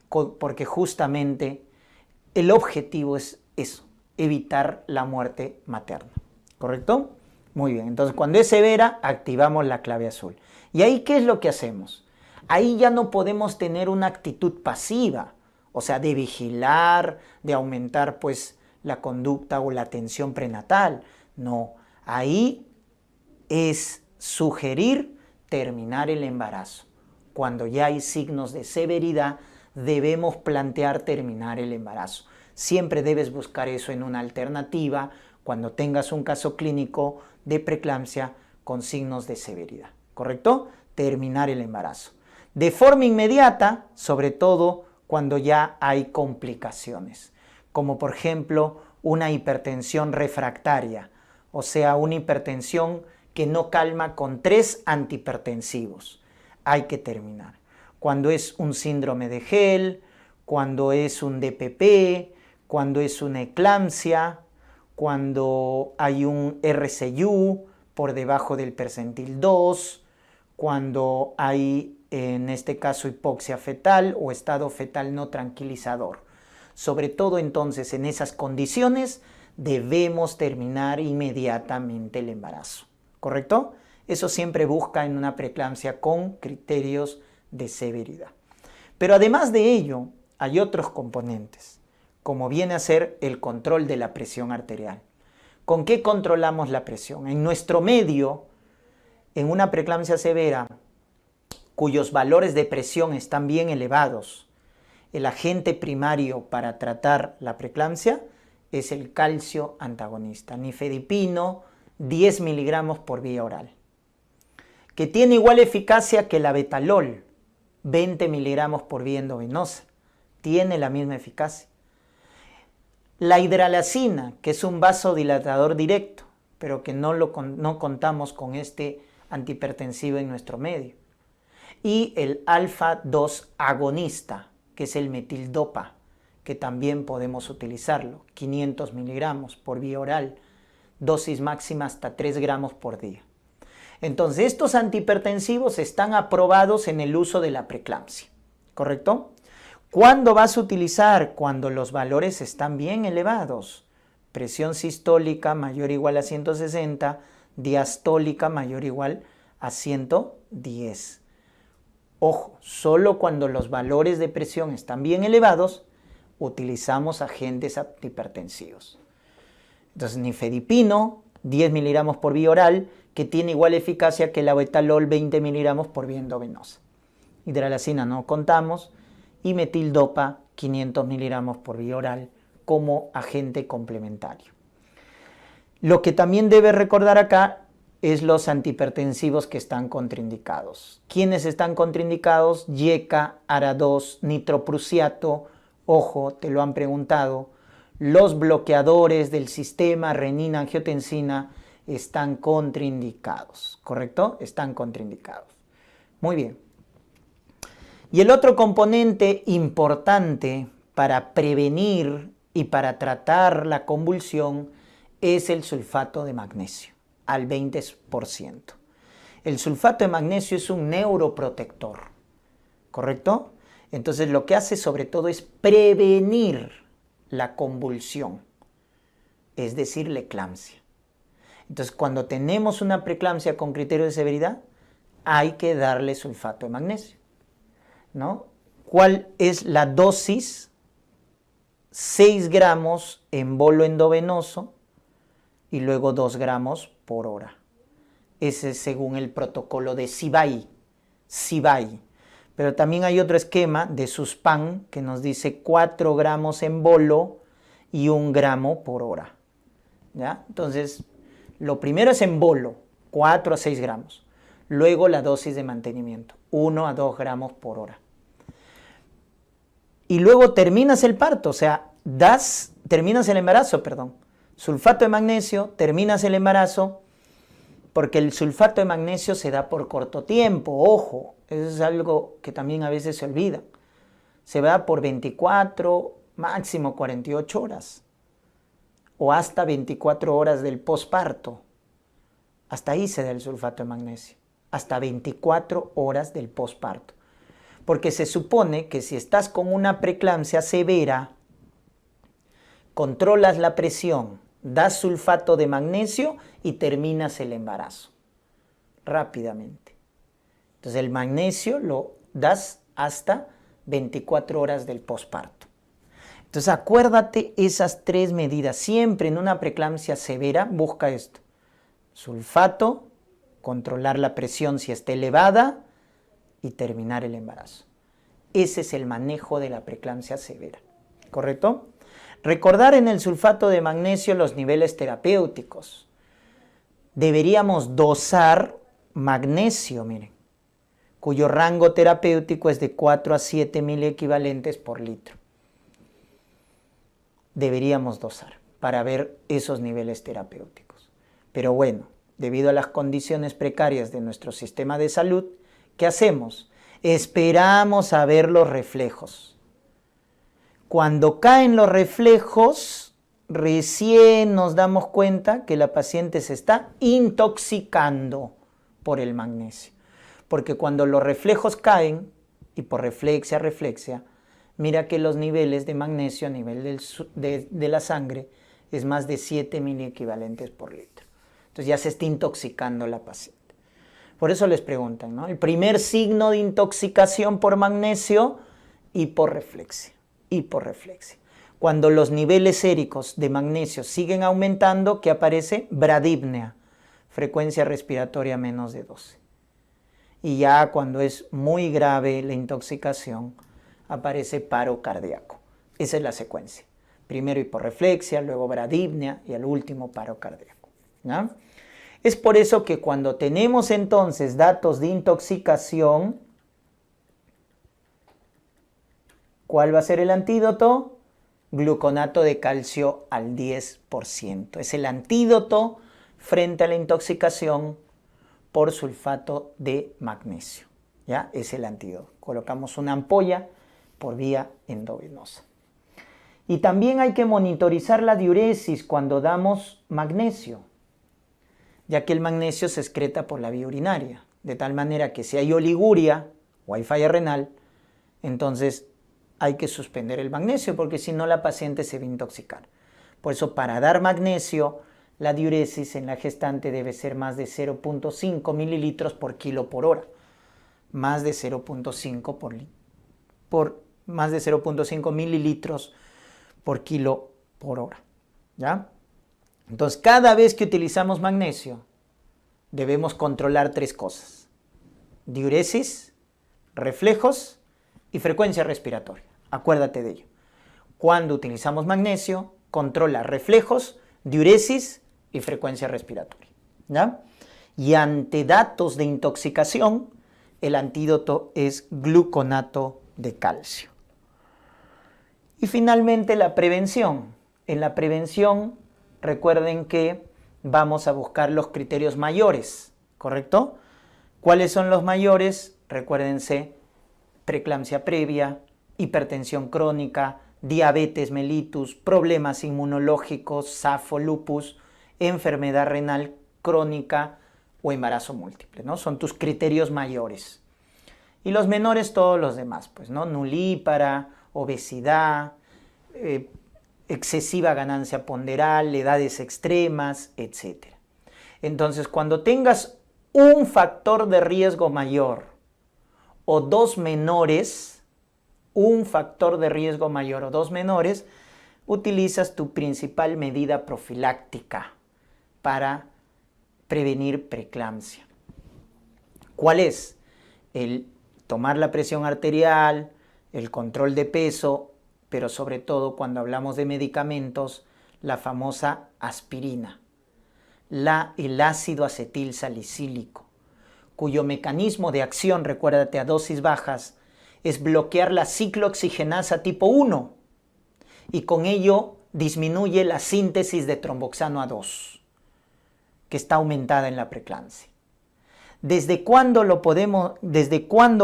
Porque justamente el objetivo es eso, evitar la muerte materna. ¿Correcto? Muy bien, entonces cuando es severa, activamos la clave azul. ¿Y ahí qué es lo que hacemos? Ahí ya no podemos tener una actitud pasiva, o sea, de vigilar, de aumentar pues la conducta o la atención prenatal. No, ahí es sugerir terminar el embarazo. Cuando ya hay signos de severidad, debemos plantear terminar el embarazo. Siempre debes buscar eso en una alternativa cuando tengas un caso clínico de preeclampsia con signos de severidad. ¿Correcto? Terminar el embarazo. De forma inmediata, sobre todo cuando ya hay complicaciones, como por ejemplo una hipertensión refractaria, o sea, una hipertensión que no calma con 3 antihipertensivos. Hay que terminar. Cuando es un síndrome de Hell, cuando es un DPP, cuando es una eclampsia, cuando hay un RCU por debajo del percentil 2, cuando hay, en este caso, hipoxia fetal o estado fetal no tranquilizador. Sobre todo entonces en esas condiciones debemos terminar inmediatamente el embarazo. ¿Correcto? Eso siempre busca en una preeclampsia con criterios de severidad. Pero además de ello, hay otros componentes, como viene a ser el control de la presión arterial. ¿Con qué controlamos la presión? En nuestro medio, en una preeclampsia severa, cuyos valores de presión están bien elevados, el agente primario para tratar la preeclampsia es el calcio antagonista, nifedipino, 10 miligramos por vía oral, que tiene igual eficacia que la betalol, 20 miligramos por vía endovenosa, tiene la misma eficacia. La hidralazina, que es un vasodilatador directo, pero que no contamos con este antihipertensivo en nuestro medio. Y el alfa-2 agonista, que es el metildopa, que también podemos utilizarlo, 500 miligramos por vía oral, dosis máxima hasta 3 gramos por día. Entonces, estos antihipertensivos están aprobados en el uso de la preeclampsia, ¿correcto? ¿Cuándo vas a utilizar? Cuando los valores están bien elevados. Presión sistólica mayor o igual a 160, diastólica mayor o igual a 110. Ojo, solo cuando los valores de presión están bien elevados, utilizamos agentes antihipertensivos. Entonces, nifedipino, 10 miligramos por vía oral, que tiene igual eficacia que la betalol, 20 miligramos por vía endovenosa. Hidralazina no contamos. Y metildopa, 500 miligramos por vía oral, como agente complementario. Lo que también debes recordar acá es los antihipertensivos que están contraindicados. ¿Quiénes están contraindicados? Yeca, ARA2, nitroprusiato, ojo, te lo han preguntado. Los bloqueadores del sistema renina-angiotensina están contraindicados, ¿correcto? Están contraindicados. Muy bien. Y el otro componente importante para prevenir y para tratar la convulsión es el sulfato de magnesio. al 20%. El sulfato de magnesio es un neuroprotector, ¿correcto? Entonces lo que hace sobre todo es prevenir la convulsión, es decir, la eclampsia. Entonces cuando tenemos una preeclampsia con criterio de severidad, hay que darle sulfato de magnesio, ¿no? ¿Cuál es la dosis? 6 gramos en bolo endovenoso y luego 2 gramos por hora. Ese es según el protocolo de CIBAI. Pero también hay otro esquema de Suspan que nos dice 4 gramos en bolo y 1 gramo por hora. ¿Ya? Entonces, lo primero es en bolo, 4 a 6 gramos. Luego la dosis de mantenimiento, 1 a 2 gramos por hora. Y luego terminas el parto, o sea, terminas el embarazo, sulfato de magnesio, terminas el embarazo, porque el sulfato de magnesio se da por corto tiempo, ojo, eso es algo que también a veces se olvida. Se da por 24, máximo 48 horas, o hasta 24 horas del posparto. Hasta ahí se da el sulfato de magnesio, hasta 24 horas del posparto. Porque se supone que si estás con una preeclampsia severa, controlas la presión, das sulfato de magnesio y terminas el embarazo rápidamente. Entonces el magnesio lo das hasta 24 horas del posparto. Entonces acuérdate esas 3 medidas. Siempre en una preeclampsia severa busca esto. Sulfato, controlar la presión si está elevada y terminar el embarazo. Ese es el manejo de la preeclampsia severa, ¿correcto? Recordar en el sulfato de magnesio los niveles terapéuticos. Deberíamos dosar magnesio, miren, cuyo rango terapéutico es de 4 a 7 miliequivalentes por litro. Deberíamos dosar para ver esos niveles terapéuticos. Pero bueno, debido a las condiciones precarias de nuestro sistema de salud, ¿qué hacemos? Esperamos a ver los reflejos. Cuando caen los reflejos, recién nos damos cuenta que la paciente se está intoxicando por el magnesio. Porque cuando los reflejos caen, y por reflexia, mira que los niveles de magnesio a nivel de la sangre es más de 7 miliequivalentes por litro. Entonces ya se está intoxicando la paciente. Por eso les preguntan, ¿no? El primer signo de intoxicación por magnesio, hiporreflexia. Cuando los niveles séricos de magnesio siguen aumentando, ¿qué aparece? Bradipnea, frecuencia respiratoria menos de 12. Y ya cuando es muy grave la intoxicación, aparece paro cardíaco. Esa es la secuencia. Primero hiporreflexia, luego bradipnea y al último paro cardíaco, ¿no? Es por eso que cuando tenemos entonces datos de intoxicación, ¿cuál va a ser el antídoto? Gluconato de calcio al 10%. Es el antídoto frente a la intoxicación por sulfato de magnesio. ¿Ya? Es el antídoto. Colocamos una ampolla por vía endovenosa. Y también hay que monitorizar la diuresis cuando damos magnesio, ya que el magnesio se excreta por la vía urinaria, de tal manera que si hay oliguria o hay falla renal, entonces hay que suspender el magnesio, porque si no la paciente se va a intoxicar. Por eso, para dar magnesio, la diuresis en la gestante debe ser más de 0.5 mililitros por kilo por hora. Más de 0.5 mililitros por kilo por hora. ¿Ya? Entonces, cada vez que utilizamos magnesio, debemos controlar 3 cosas: diuresis, reflejos y frecuencia respiratoria. Acuérdate de ello. Cuando utilizamos magnesio, controla reflejos, diuresis y frecuencia respiratoria. ¿Ya? Y ante datos de intoxicación, el antídoto es gluconato de calcio. Y finalmente la prevención. En la prevención, recuerden que vamos a buscar los criterios mayores, ¿correcto? ¿Cuáles son los mayores? Recuérdense: preeclampsia previa, hipertensión crónica, diabetes mellitus, problemas inmunológicos, SAFO, lupus, enfermedad renal crónica o embarazo múltiple, ¿no? Son tus criterios mayores. Y los menores, todos los demás, pues, ¿no? Nulípara, obesidad, excesiva ganancia ponderal, edades extremas, etc. Entonces, cuando tengas un factor de riesgo mayor o dos menores, un factor de riesgo mayor o dos menores, utilizas tu principal medida profiláctica para prevenir preeclampsia. ¿Cuál es? El tomar la presión arterial, el control de peso, pero sobre todo cuando hablamos de medicamentos, la famosa aspirina, el ácido acetil salicílico, cuyo mecanismo de acción, recuérdate, a dosis bajas, es bloquear la ciclooxigenasa tipo 1 y con ello disminuye la síntesis de tromboxano A2, que está aumentada en la preeclampsia. ¿Desde cuándo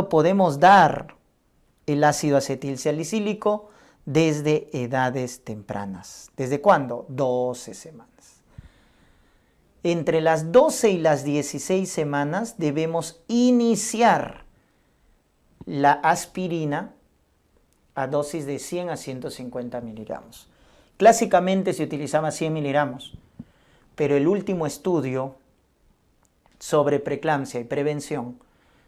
podemos dar el ácido acetil salicílico? Desde edades tempranas. ¿Desde cuándo? 12 semanas. Entre las 12 y las 16 semanas debemos iniciar la aspirina a dosis de 100 a 150 miligramos. Clásicamente se utilizaba 100 miligramos, pero el último estudio sobre preeclampsia y prevención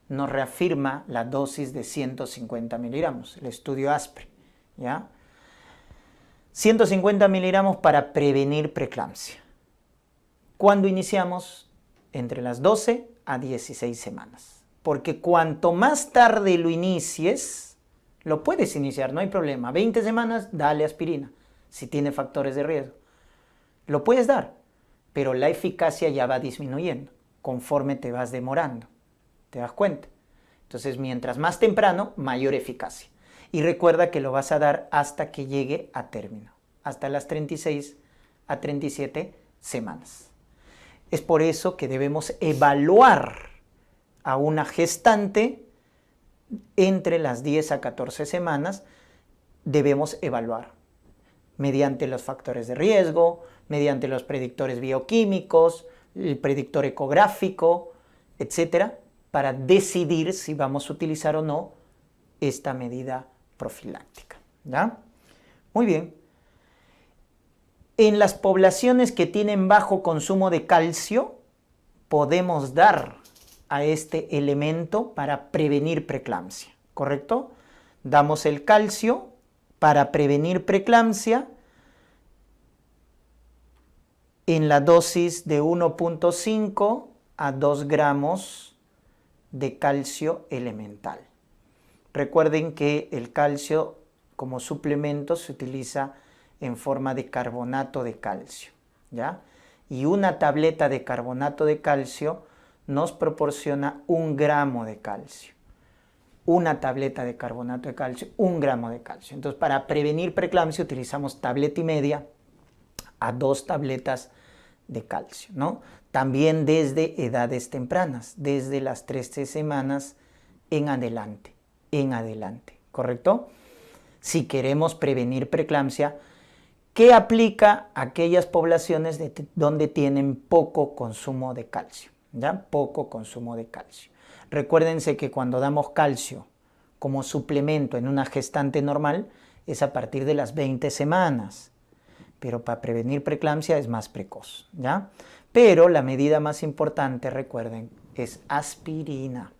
nos reafirma la dosis de 150 miligramos, el estudio ASPRE, ¿ya? 150 miligramos para prevenir preeclampsia. ¿Cuándo iniciamos? Entre las 12 a 16 semanas. Porque cuanto más tarde lo inicies, lo puedes iniciar, no hay problema. 20 semanas, dale aspirina, si tiene factores de riesgo. Lo puedes dar, pero la eficacia ya va disminuyendo conforme te vas demorando. ¿Te das cuenta? Entonces, mientras más temprano, mayor eficacia. Y recuerda que lo vas a dar hasta que llegue a término, hasta las 36 a 37 semanas. Es por eso que debemos evaluar a una gestante entre las 10 a 14 semanas, debemos evaluar mediante los factores de riesgo, mediante los predictores bioquímicos, el predictor ecográfico, etcétera, para decidir si vamos a utilizar o no esta medida profiláctica, ¿ya? Muy bien. En las poblaciones que tienen bajo consumo de calcio, podemos dar a este elemento para prevenir preeclampsia, ¿correcto? Damos el calcio para prevenir preeclampsia en la dosis de 1.5 a 2 gramos de calcio elemental. Recuerden que el calcio como suplemento se utiliza en forma de carbonato de calcio, ¿ya? Y una tableta de carbonato de calcio nos proporciona 1 gramo de calcio. Una tableta de carbonato de calcio, 1 gramo de calcio. Entonces, para prevenir preeclampsia utilizamos tableta y media a 2 tabletas de calcio, ¿no? También desde edades tempranas, desde las 13 semanas en adelante, ¿correcto? Si queremos prevenir preeclampsia, ¿qué aplica a aquellas poblaciones donde tienen poco consumo de calcio? ¿Ya? Poco consumo de calcio. Recuérdense que cuando damos calcio como suplemento en una gestante normal es a partir de las 20 semanas, pero para prevenir preeclampsia es más precoz, ¿ya? Pero la medida más importante, recuerden, es aspirina.